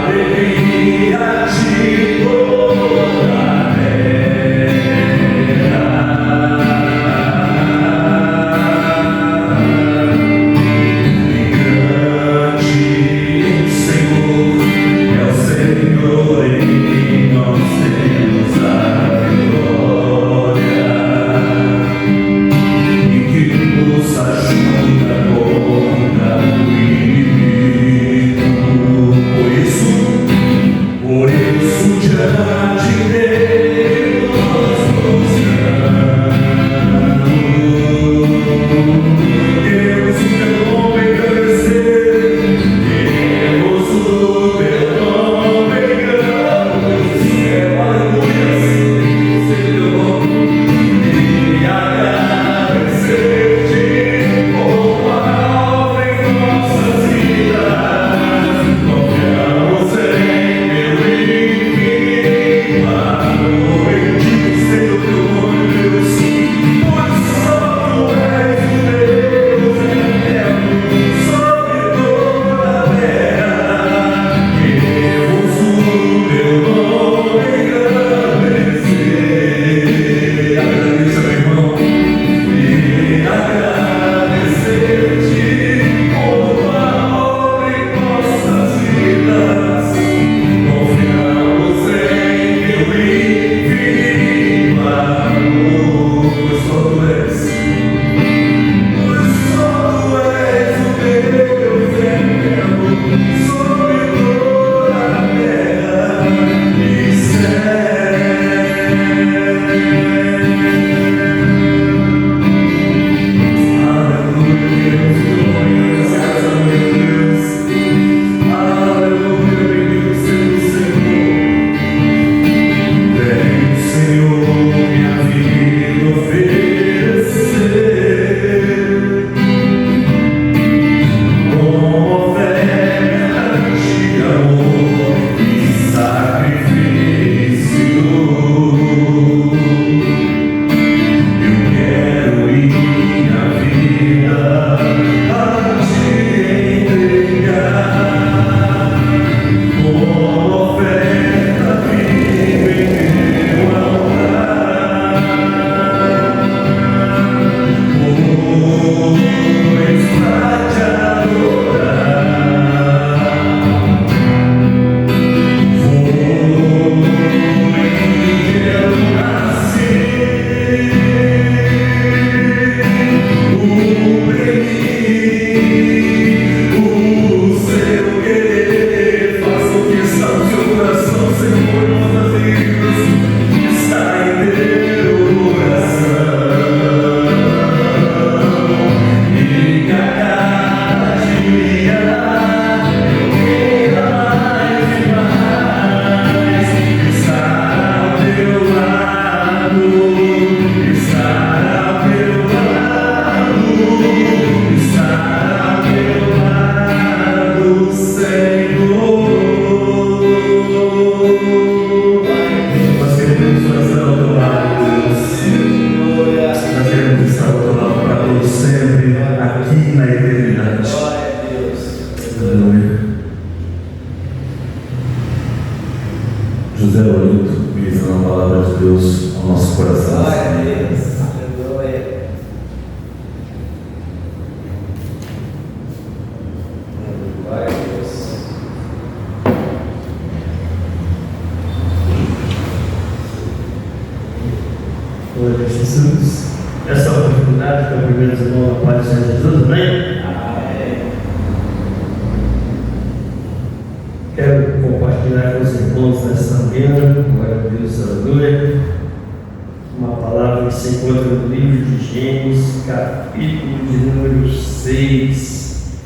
Alegria de Deus ao nosso coração. Glória a Deus, aleluia. Glória a Deus. Glória a Jesus. Essa oportunidade que eu primeiro irmão na paz do Senhor Jesus, amém? Amém. Quero compartilhar com os irmãos nessa manhã, glória a Deus, aleluia, uma palavra que se encontra no livro de Gênesis, capítulo de número 6.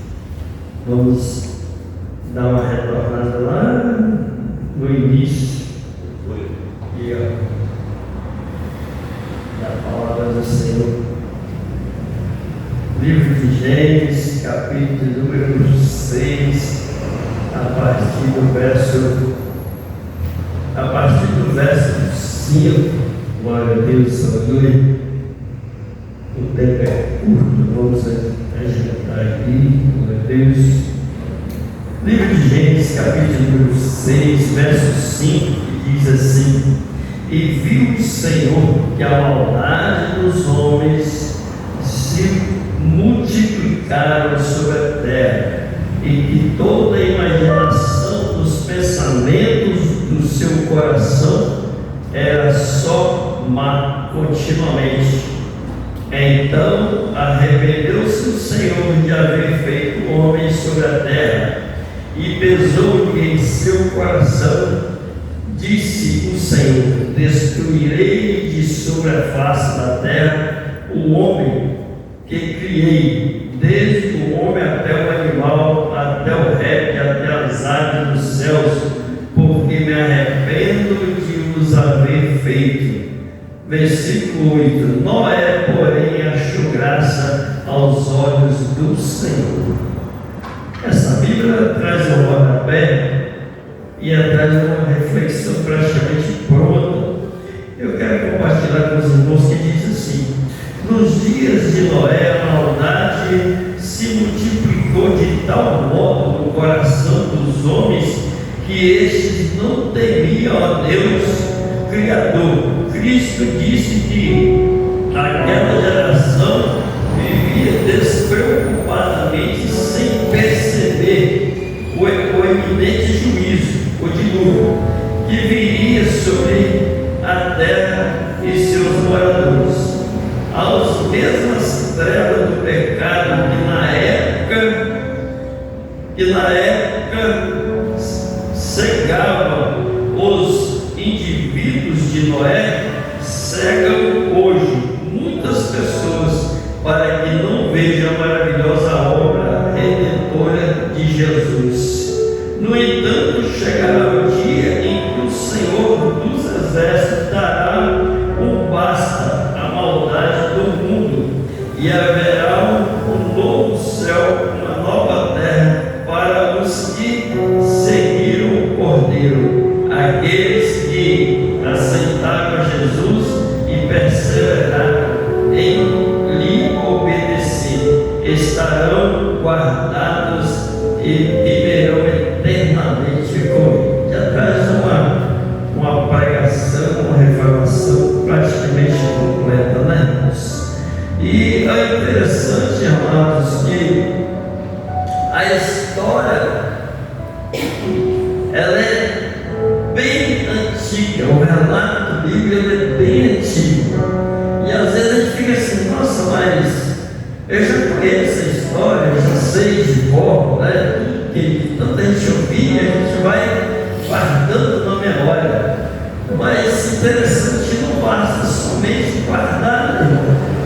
Vamos dar uma retornada lá no início. E da palavra do Senhor. Livro de Gênesis, capítulo número 6, a partir do verso 5. Glória a Deus, aleluia. O tempo é curto, vamos agitar aqui, glória a Deus. Livro de Gênesis, capítulo número 6, verso 5, que diz assim: E viu o Senhor que a maldade dos homens se multiplicaram sobre a terra, e que toda a imaginação dos pensamentos do seu coração era só má continuamente. Então arrependeu-se o Senhor de haver feito o homem sobre a terra, e pesou-lhe em seu coração. Disse o Senhor: destruirei de sobre a face da terra o homem que criei, desde o homem até o animal, até o réptil, até as aves dos céus, porque me arrependo de os haver feito. Versículo 8: Noé, porém, achou graça aos olhos do Senhor. Essa Bíblia traz um rodapé e atrás de uma reflexão praticamente pronta. Eu quero compartilhar com os irmãos que diz assim: nos dias de Noé, a maldade se multiplicou de tal modo no coração dos homens que estes não temiam a Deus Criador. Cristo disse que aquela geração vivia despreocupadamente, sem perceber o iminente juízo, o dilúvio, que viria sobre a terra e seus moradores. As mesmas trevas do pecado que na época cegavam os indivíduos de Noé, cegam hoje muitas pessoas para que não vejam a maravilhosa obra redentora de Jesus. No entanto, chegará o dia em que o Senhor dos Exércitos dará um basta à maldade do mundo, e haverá um novo céu, uma nova terra para os que seguiram o Cordeiro, aqueles que aceitaram a Jesus e perseveraram em lhe obedecer, estarão guardados e viverão eternamente com ele. Já traz uma pregação, uma reformação praticamente completa, né, irmãos? E é interessante, amados, que a história ela é bem antiga, o relato bíblico é bem antigo, e às vezes a gente fica assim: nossa, mas eu já conheço essa história, eu já sei de cor, né? Que tanta gente ouvia, a gente vai guardando na memória. Mas interessante, não basta somente guardar, né?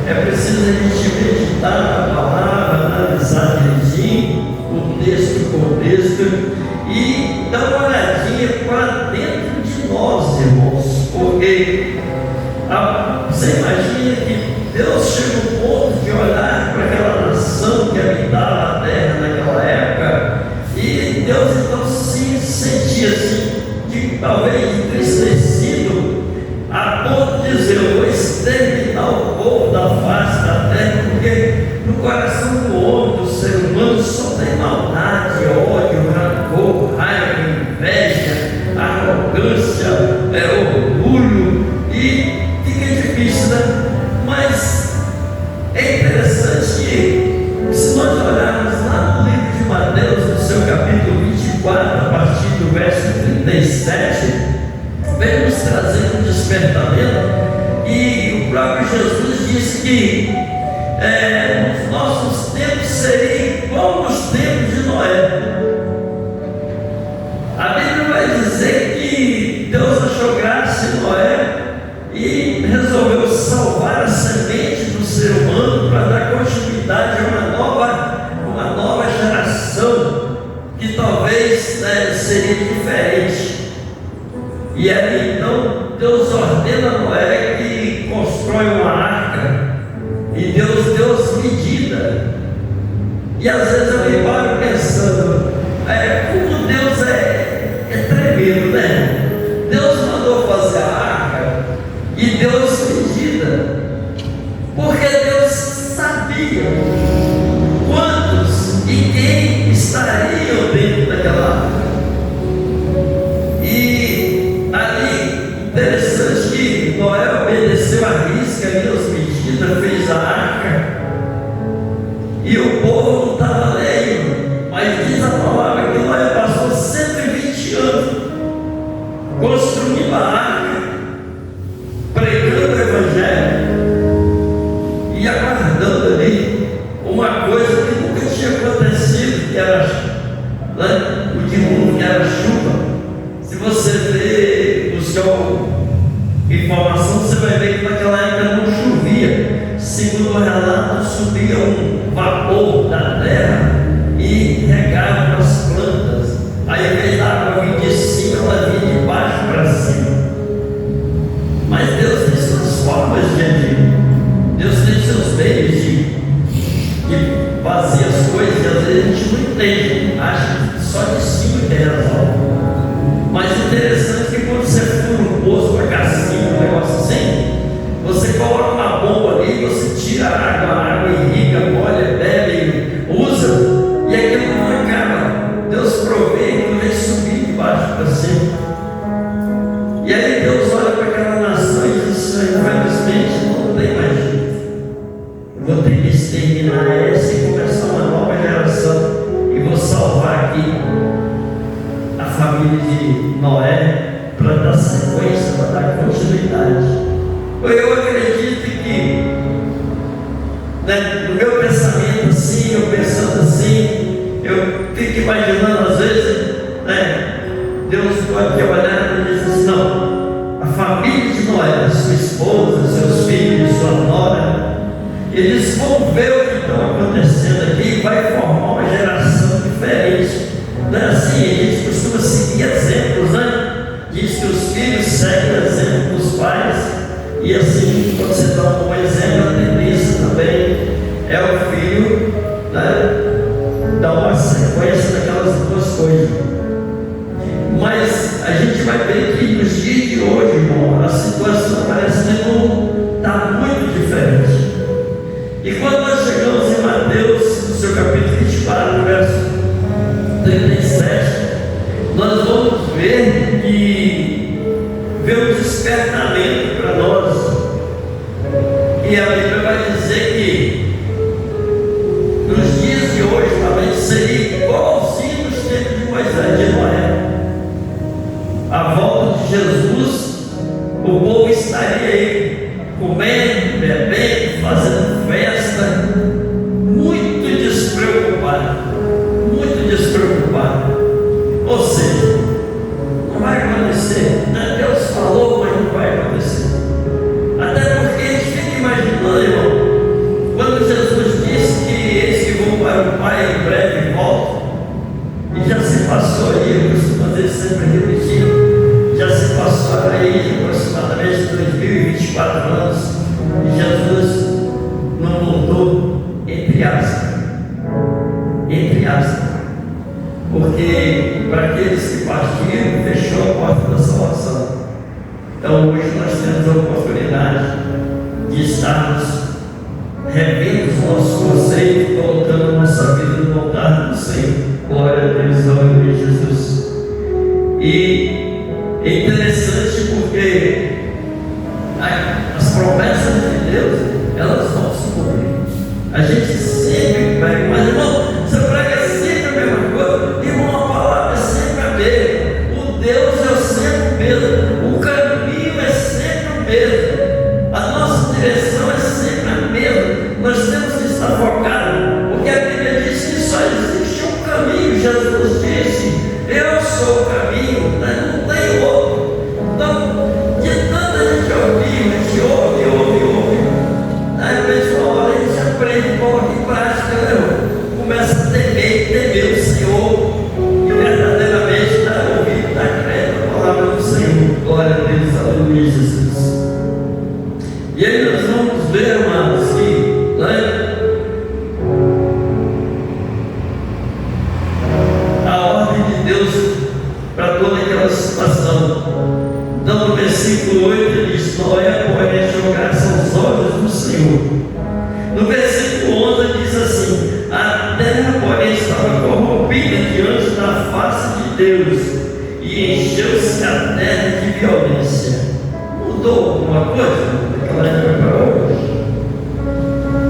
É preciso a gente meditar na palavra, analisar direitinho o texto, o contexto, e dar uma olhadinha para dentro de nós, irmãos, porque você imagina que Deus chega ao ponto de olhar para aquela nação que habitava a terra naquela época, e Deus então se sentia assim, de talvez entristecido, a ponto de dizer: eu vou exterminar o povo da face da terra, porque no coração do homem, do ser humano, só tem maldade, ódio, rancor, raiva, inveja, arrogância, orgulho, e 37, vem nos trazer um despertamento, e o próprio Jesus disse que os nossos tempos seriam igual aos tempos de Noé. A Bíblia vai dizer que Deus achou graça em Noé e resolveu salvar a semente do ser humano para dar continuidade a uma nova geração que talvez seria diferente. E aí então Deus ordena a Noé que constrói uma arca, e Deus deu as medidas. E às vezes eu me paro pensando, como Deus é tremendo, né? Deus mandou fazer a arca e deu as medidas, porque Deus sabia quantos e quem estariam dentro daquela arca. E ali, interessante que Noé obedeceu a risca ali as medidas, fez a arca, e o povo não estava lendo, mas diz a palavra que Noé passou 120 anos construindo a arca, pregando o Evangelho e aguardando ali uma coisa que nunca tinha acontecido, que era o dilúvio, que era a chuva. Se você ver, buscar informação, você vai ver que naquela época não chovia. Segundo o relato, subia um vapor da terra e regava as plantas. Aí, ao invés da água vir de cima, ela vinha de baixo para cima. Mas Deus tem suas formas de agir. Deus tem seus meios de fazer as coisas, e às vezes a gente não entende, acha que só de cima tem razão. Mas interessante que quando você fura um poço para cassino, um negócio assim, você coloca uma bomba ali, você tira a água irriga, molha, bebe, usa, e aquilo não acaba. Deus provê que vem subir de baixo para cima. E aí Deus olha para aquela nação e diz: infelizmente não tem mais jeito. Eu vou ter que exterminar essa e começar uma nova geração, e vou salvar aqui a família de Noé para dar sequência, para dar continuidade. Eu acredito que, no meu pensamento assim, eu pensando assim, eu fico imaginando às vezes, Deus pode trabalhar e diz assim: não, a família de Noé, sua esposa, seus filhos, sua nora, eles vão ver o que está acontecendo aqui e vai formar uma geração diferente. Não é assim? A gente costuma seguir exemplos, né? Diz que os filhos seguem o exemplo dos pais, e assim, quando você dá um bom exemplo, a tendência também é o filho, dar uma sequência daquelas duas coisas. Mas a gente vai ver que nos dias de hoje, irmão, a situação parece que não está muito diferente. E quando nós chegamos em Mateus, no seu capítulo 24, verso 37, nós vamos ver que veio um despertamento para nós. E a Bíblia vai dizer que nos dias de hoje talvez seria igualzinho nos tempos de Moisés, de Noé. À volta de Jesus, o povo estaria aí comendo, bebendo, fazendo festa, muito despreocupado, muito despreocupado. Ou seja, não vai acontecer, Deus falou, mas não vai acontecer. Até porque a gente fica imaginando, irmão, quando Jesus disse que eles que vão para o Pai em breve voltam, e já se passou aí, eu costumo dizer sempre repetir, já se passou aí aproximadamente 2024 anos, e Jesus não voltou, entre aspas, porque para aqueles que partiram, fechou a porta da salvação. Então hoje nós temos a oportunidade de estarmos revendo os nossos conceitos, colocando a nossa vida no altar do Senhor. Glória a Deus, ao nome de Jesus. E é interessante porque as promessas de Deus, elas vão se cumprir. A gente sempre prega, mas irmão, você prega sempre a mesma coisa, irmão, a palavra é sempre a mesma. O Deus é o Jesus disse: eu sou o caminho, né? Não tem outro. Então, de tanta gente ouvir, a gente ouve. Aí, pessoal, a gente aprende, coloca em prática, né? Começa a temer o Senhor e verdadeiramente dar ouvido, dar crédito à palavra do Senhor. Glória a Deus, aleluia, Jesus. E aí nós vamos ver, amados, que, né, a ordem de Deus para toda aquela situação. Então, no versículo 8 ele diz: Noé, porém, jogar-se aos olhos do Senhor. No versículo 11 diz assim: a terra, porém, estava corrompida diante da face de Deus, e encheu-se a terra de violência. Mudou alguma coisa daquela época para hoje?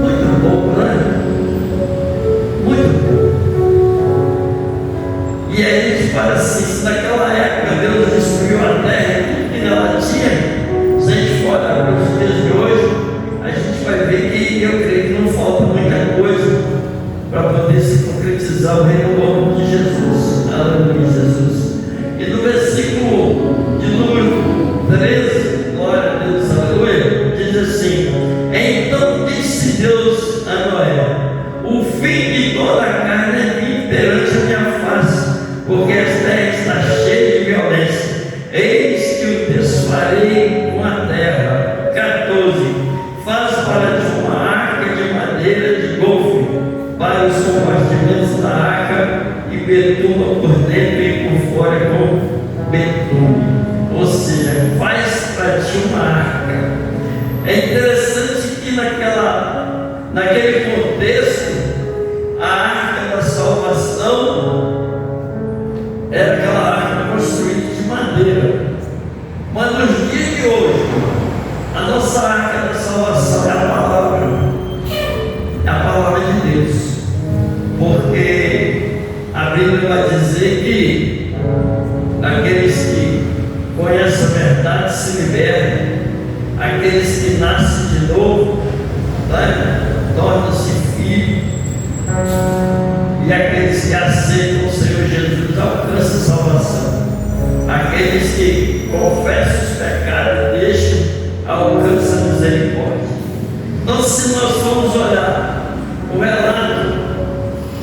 Muito pouco, né? Muito pouco. E aí a gente fala assim: se naquela época Deus destruiu a terra e tudo que nela tinha, se a gente for olhar para os dias de hoje, a gente vai ver que eu creio que não falta muita coisa para poder se concretizar o reino de Jesus. Aleluia, Jesus. E no versículo de número 13, glória a Deus, aleluia, diz assim: então disse Deus a Noé: o fim de toda a carne é vir perante a minha face, porque esta terra está cheia de violência. Eis que o desfarei com a terra. 14. Faz para ti uma arca de madeira de golfe para os compartimentos da arca, e betuma por dentro e por fora com betume. Ou seja, faz para ti uma arca. É interessante que naquele contexto, a arca da salvação era aquela arca construída de madeira. Mas nos dias de hoje, a nossa arca da salvação é a palavra de Deus. Porque a Bíblia vai dizer que aqueles que conhecem a verdade se libertam, aqueles que nascem de novo, né, tornam-se filhos, e aqueles que aceitam o Senhor Jesus alcançam salvação. Aqueles que confessam os pecados deixam, alcançam a misericórdia. Então, se nós formos olhar o relato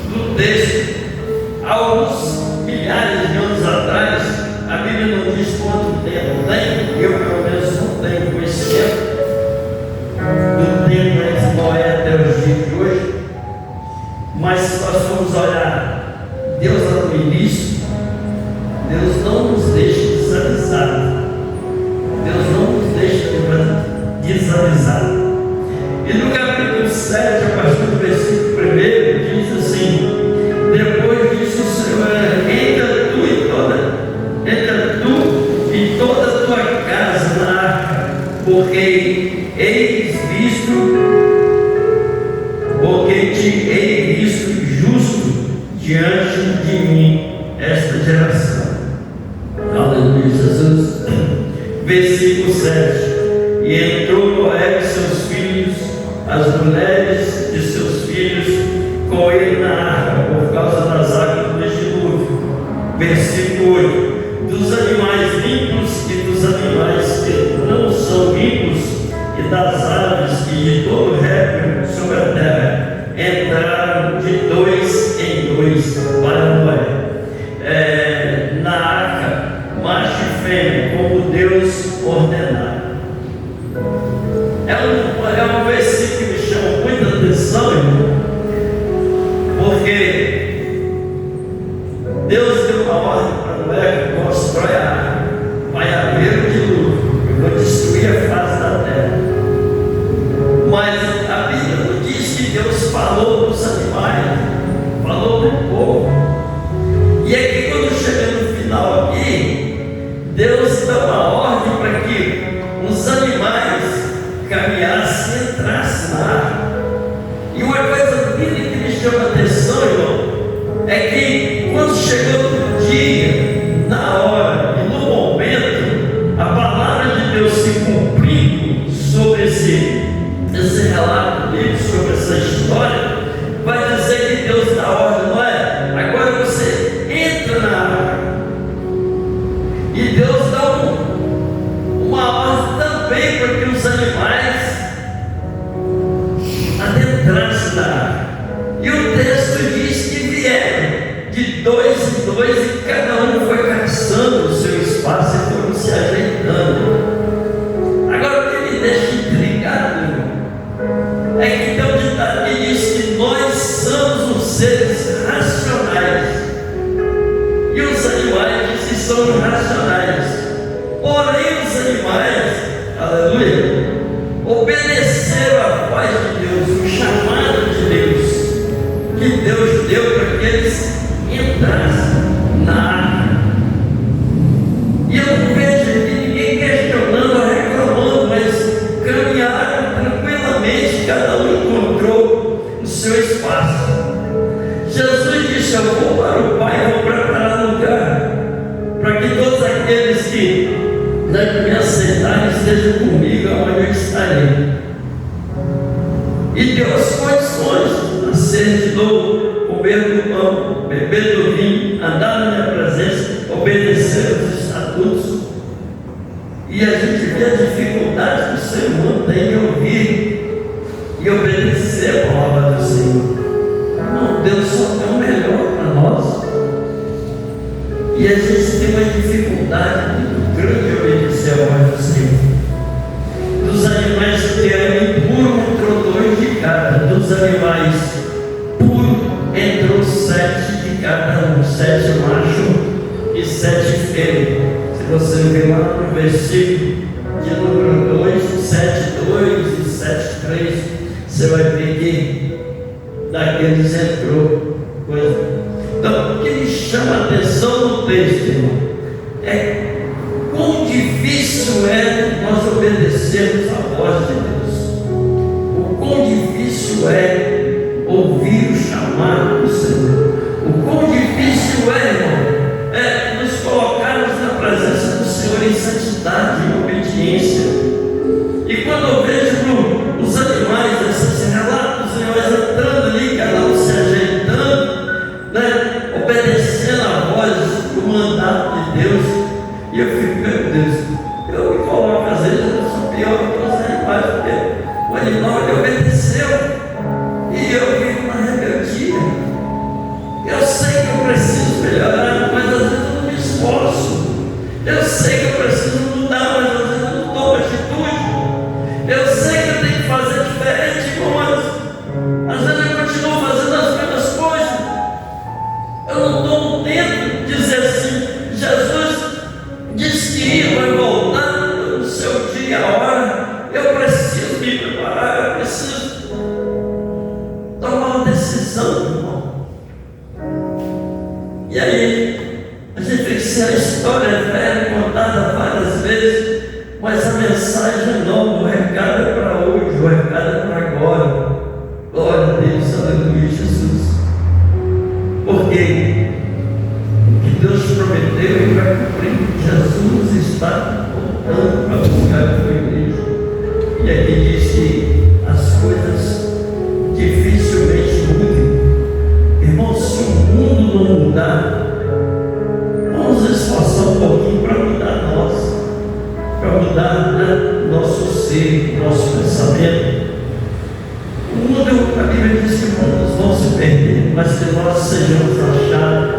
do texto, alguns milhares de anos atrás, a Bíblia não diz quanto tempo tem, eu pelo menos não tenho conhecimento do tempo entre Noé até os dias de hoje, mas se nós formos olhar Deus lá no início, Deus não nos deixa desavisados. Deus não nos deixa desavisados. E no capítulo 7, a partir do versículo 1, diz assim: depois disso o Senhor entra tu e toda a tua casa na arca, porque te hei visto justo diante de mim esta geração. Aleluia, Jesus. Versículo 7: e entrou Noé e seus filhos, as mulheres de seus filhos, com ele na arca, por causa das águas do dilúvio. Versículo 8: dos animais limpos e dos animais que não são limpos, e das aves e de todo réptil sobre a terra, entraram de 2 em 2 para Noé, na arca, macho e fêmea, como Deus ordenara. É um versículo que me chama muita atenção, irmão, porque Deus deu uma ordem para Noé: constrói a arca, vai haver o dilúvio, eu vou destruir a face da terra. Mas a Bíblia não diz que Deus falou dos animais, falou do povo. E aqui, quando chega no final aqui, Deus dá uma ordem para que os animais caminhassem e entrassem na arca. E uma coisa linda que me chama a atenção, irmão, é que quando chegou no dia, na hora e no momento, a palavra de Deus se cumprindo sobre esse relato dele, sobre essa história, vai dizer que Deus dá ordem: não é? Agora você de dois em dois, e cada um foi caçando o seu espaço e foram se ajeitando. Agora, o que me deixa intrigado, irmão, é que tem um ditado que diz que nós somos os seres racionais e os animais que são irracionais. Porém, os animais, aleluia, obedeceram a voz de Deus, o chamado de Deus, que Deus deu para que eles entrassem na arca. E eu não vejo aqui ninguém questionando ou reclamando, mas caminharam tranquilamente, cada um encontrou o seu espaço. Jesus disse: eu vou para o Pai, vou preparar lugar para que todos aqueles que me aceitarem estejam comigo aonde eu estarei. E deu as condições: nascer de novo, comer do pão, beber do vinho, andar na minha presença, obedecer aos estatutos. E a gente vê a dificuldade que o ser humano tem em ouvir e obedecer a palavra do Senhor. Não, Deus só tem o melhor para nós. E a gente tem uma dificuldade muito grande de obedecer a voz do Senhor. Dos animais que eram impuros, entrou 2 de cada. Dos animais puros, entrou 7 de cada um. 7 macho e 7 fêmea. Se você ver lá no versículo de número 2, 7, 2 e 7, 3, você vai ver que daqueles entrou coisa. Então, o que me chama a atenção no texto, irmão, é quão difícil é nós obedecermos à voz de Deus. O quão difícil é ouvir o chamado do Senhor. O quão difícil é, irmão, é nos colocarmos na presença do Senhor em santidade, em obediência. E quando eu vejo os animais, esses relatos, os animais entrando ali, cada um se ajeitando, obedecendo a voz do mandato de Deus, e eu fico, meu Deus, eu me coloco às vezes, eu sou pior que os animais, porque o animal ele obedeceu e eu vivo na rebeldia. Eu sei que eu preciso melhorar, mas às vezes eu não me esforço. Eu sei que eu preciso mudar, mas às vezes eu não tomo atitude. Eu sei que eu tenho que fazer diferente, mas às vezes eu continuo fazendo as mesmas coisas. Eu não tomo tempo de dizer assim: Jesus disse que ia, vai voltar no seu dia, a hora. Eu preciso me preparar, eu preciso tomar uma decisão, irmão. E aí, a gente tem que ser a história velha, contada várias vezes, mas a mensagem é nova, o recado é para hoje, o recado é para agora. Glória a Deus, aleluia, Jesus. Porque o que Deus prometeu, Ele vai cumprir. Jesus está voltando para buscar a sua igreja. E aqui diz que as coisas dificilmente mudam. Irmão, se o mundo não mudar, vamos esforçar um pouquinho para mudar nós, para mudar nosso ser, nosso pensamento. O mundo, a Bíblia diz que muitos vão se perder, mas que nós sejamos achados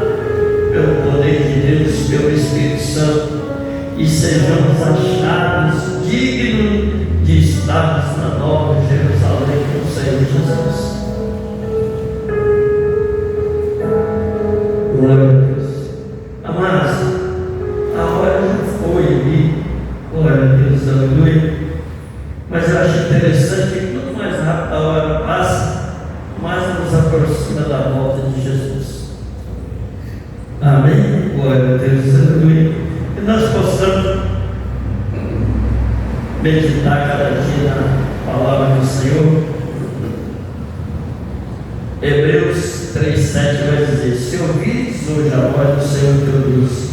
pelo poder de Deus, pelo Espírito Santo, e sejamos achados dignos de estarmos na Nova Jerusalém com o Senhor Jesus. Glória a Deus. Amados, a hora já foi ali, glória a Deus, aleluia. Mas eu acho interessante que quanto mais rápido a hora passa, mais nos aproxima da volta de Jesus. Amém? Glória a Deus, aleluia. Que nós possamos meditar cada dia na palavra do Senhor. Hebreus 3,7 vai dizer: se ouvirdes hoje a voz do Senhor teu Deus,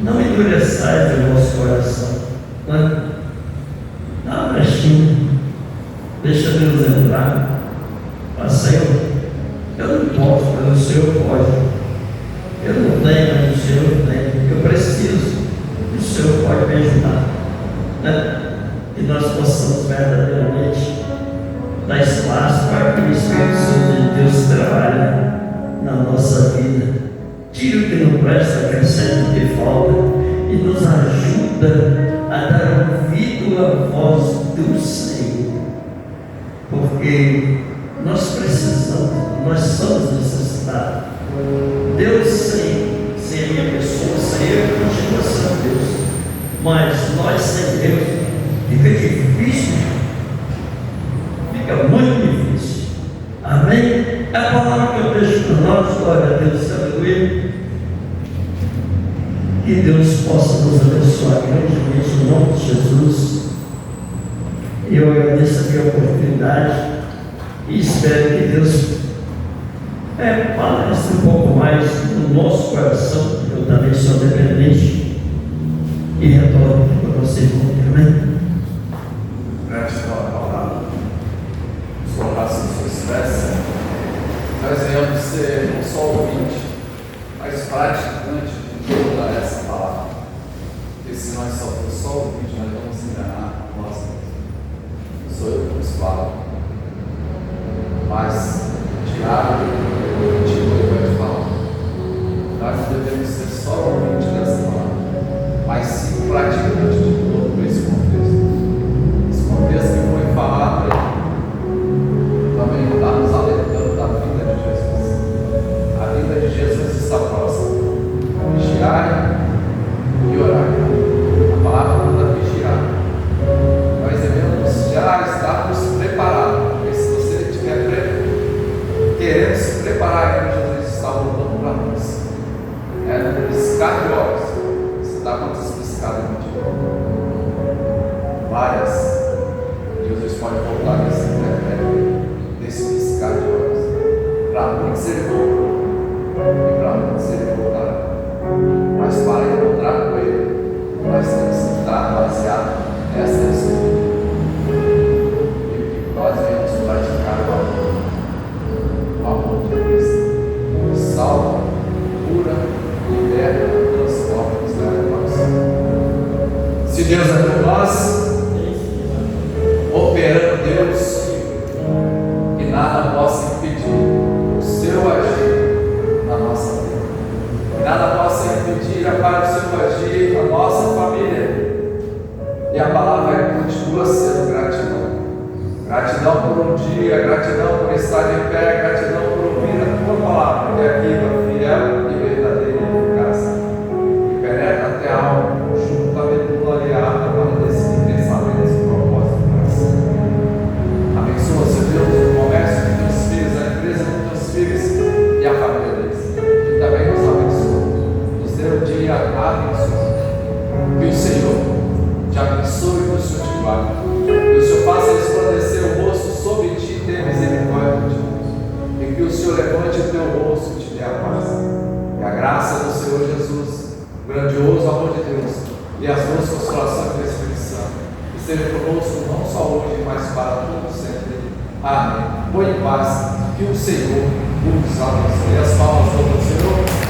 não endureçais o vosso coração. Dá uma brechinha, deixa Deus entrar. Mas Senhor, eu não posso, mas o Senhor pode. Eu não tenho, mas o Senhor tem. Eu preciso, o Senhor pode me ajudar, né? E nós possamos verdadeiramente dar espaço para que o Espírito Santo de Deus trabalhe na nossa vida tira o que não presta, acrescenta o que falta e nos ajuda a dar ouvido à voz do Senhor, porque nós precisamos, nós somos necessitados. Deus sem a minha pessoa, sem eu, continua sendo Deus, mas nós sem Deus fica difícil, fica muito difícil. Amém? É a palavra que eu deixo para nós, glória a Deus, aleluia. Que Deus possa nos abençoar grandemente em nome de Jesus. Eu agradeço a minha oportunidade e espero que Deus palestre um pouco mais no nosso coração. Eu também sou dependente e retorno para você. Amém? Gratidão à palavra. Os colocados em sua espécie. Nós venhamos ser não só ouvinte, mas praticante de toda essa palavra. Porque se nós for só ouvinte, nós vamos enganar nós mesmos. Sou eu que nos falo. Mas Tiago, ele vai falar. Nós não devemos ser só ouvinte dessa palavra, mas sim praticante de todo esse contexto. Esse contexto que foi falado também está nos alertando da vinda de Jesus. A vinda de Jesus está próxima. Vigiai e orai. A palavra manda vigiar. Nós devemos já estar nos preparados. Porque se você estiver querendo se preparar, que Jesus está voltando para nós. No piscar de olhos. Você dá quantas piscadas no dia? Várias. Jesus pode voltar nesse piscar de olhos. Para muitos ele voltou. E para muitos ele voltará. Mas para encontrar com ele, nós temos que estar baseados nessa escritura. E que nós venhamos praticar o amor. O amor de Cristo. Que salva, cura, liberta, transforma e nos leva para o Senhor. Se Deus é por nós, operando Deus, que nada possa impedir o seu agir na nossa vida. Que nada possa impedir para o seu agir na nossa família. E a palavra continua sendo gratidão. Gratidão por um dia, gratidão por estar de pé, gratidão por ouvir a tua palavra, que é viva, fiel e verdadeira e eficaz. E penetra até a alma, junto à medula e a alma, para decidir pensamentos e propósitos do coração. Abençoa, Senhor Deus, o comércio dos teus filhos, a empresa dos teus filhos e a família deles. E também nos abençoa. Nos dê um dia abençoado. Que o Senhor te abençoe e que o Senhor te guarde. Que o Senhor faça resplandecer o rosto sobre ti e tenha misericórdia de ti. E que o Senhor levante o teu rosto e te dê a paz. Que a graça do Senhor Jesus, o grandioso amor de Deus e as duas consolações do Espírito Santo estejam conosco não só hoje, mas para todo sempre. Amém. Boa em paz. Que o Senhor nos abençoe. As palmas do Senhor.